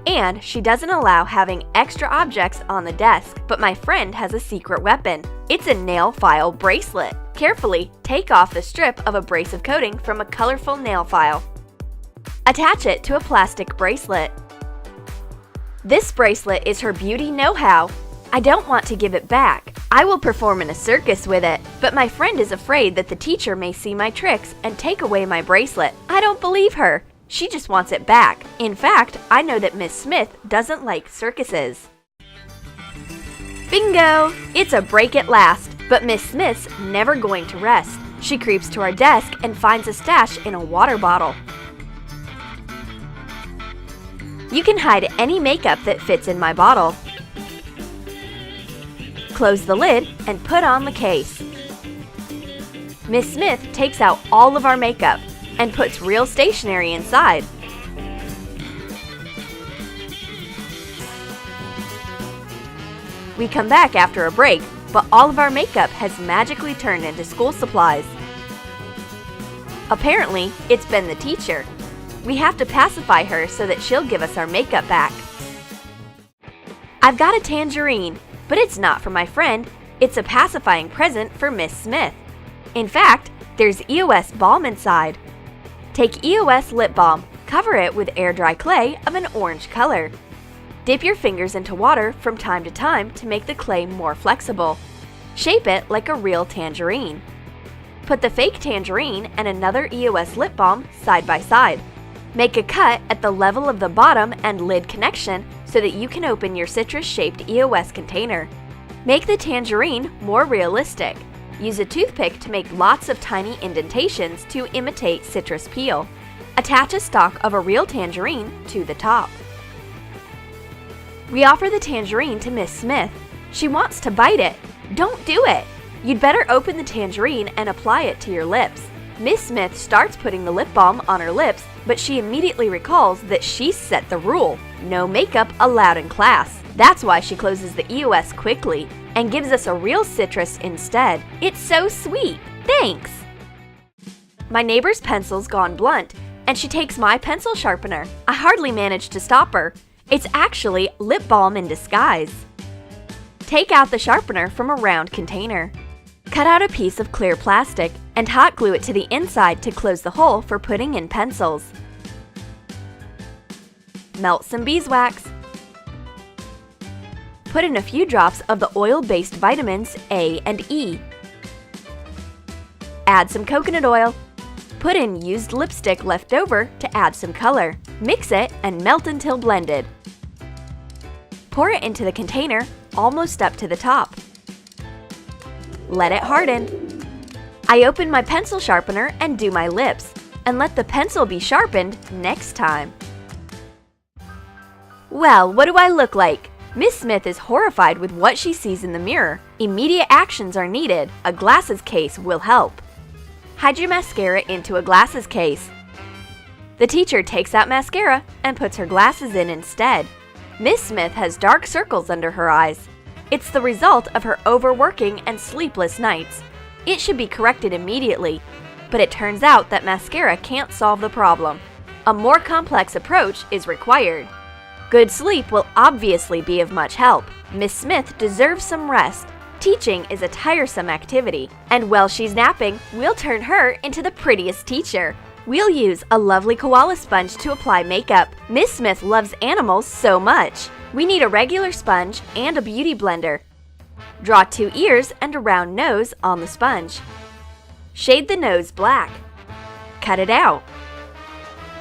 And she doesn't allow having extra objects on the desk, but my friend has a secret weapon. It's a nail file bracelet. Carefully take off the strip of abrasive coating from a colorful nail file. Attach it to a plastic bracelet. This bracelet is her beauty know-how. I don't want to give it back. I will perform in a circus with it, but my friend is afraid that the teacher may see my tricks and take away my bracelet. I don't believe her. She just wants it back. In fact, I know that Miss Smith doesn't like circuses. Bingo! It's a break at last, but Miss Smith's never going to rest. She creeps to our desk and finds a stash in a water bottle. You can hide any makeup that fits in my bottle. Close the lid and put on the case. Miss Smith takes out all of our makeup and puts real stationery inside. We come back after a break, but all of our makeup has magically turned into school supplies. Apparently, it's been the teacher. We have to pacify her so that she'll give us our makeup back. I've got a tangerine, but it's not for my friend. It's a pacifying present for Miss Smith. In fact, there's EOS balm inside. Take EOS lip balm, cover it with air-dry clay of an orange color. Dip your fingers into water from time to time to make the clay more flexible. Shape it like a real tangerine. Put the fake tangerine and another EOS lip balm side by side. Make a cut at the level of the bottom and lid connection so that you can open your citrus-shaped EOS container. Make the tangerine more realistic. Use a toothpick to make lots of tiny indentations to imitate citrus peel. Attach a stalk of a real tangerine to the top. We offer the tangerine to Miss Smith. She wants to bite it. Don't do it! You'd better open the tangerine and apply it to your lips. Miss Smith starts putting the lip balm on her lips, but she immediately recalls that she set the rule: no makeup allowed in class. That's why she closes the EOS quickly and gives us a real citrus instead. It's so sweet! Thanks! My neighbor's pencil's gone blunt, and she takes my pencil sharpener. I hardly managed to stop her. It's actually lip balm in disguise. Take out the sharpener from a round container. Cut out a piece of clear plastic and hot glue it to the inside to close the hole for putting in pencils. Melt some beeswax. Put in a few drops of the oil-based vitamins A and E. Add some coconut oil. Put in used lipstick left over to add some color. Mix it and melt until blended. Pour it into the container, almost up to the top. Let it harden. I open my pencil sharpener and do my lips, and let the pencil be sharpened next time. Well, what do I look like? Miss Smith is horrified with what she sees in the mirror. Immediate actions are needed. A glasses case will help. Hide your mascara into a glasses case. The teacher takes out mascara and puts her glasses in instead. Miss Smith has dark circles under her eyes. It's the result of her overworking and sleepless nights. It should be corrected immediately, but it turns out that mascara can't solve the problem. A more complex approach is required. Good sleep will obviously be of much help. Miss Smith deserves some rest. Teaching is a tiresome activity, and while she's napping, we'll turn her into the prettiest teacher. We'll use a lovely koala sponge to apply makeup. Miss Smith loves animals so much. We need a regular sponge and a beauty blender. Draw 2 ears and a round nose on the sponge. Shade the nose black. Cut it out.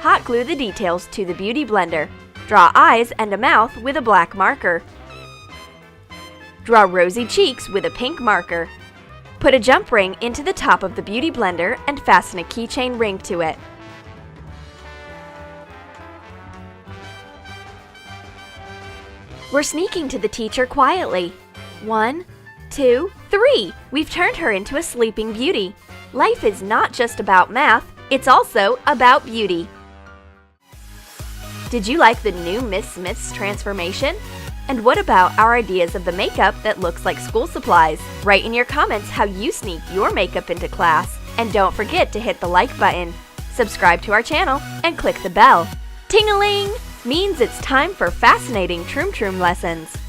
Hot glue the details to the beauty blender. Draw eyes and a mouth with a black marker. Draw rosy cheeks with a pink marker. Put a jump ring into the top of the beauty blender and fasten a keychain ring to it. We're sneaking to the teacher quietly. 1, 2, 3! We've turned her into a sleeping beauty. Life is not just about math, it's also about beauty. Did you like the new Miss Smith's transformation? And what about our ideas of the makeup that looks like school supplies? Write in your comments how you sneak your makeup into class. And don't forget to hit the like button, subscribe to our channel, and click the bell. Ting-a-ling! means it's time for fascinating Troom Troom lessons.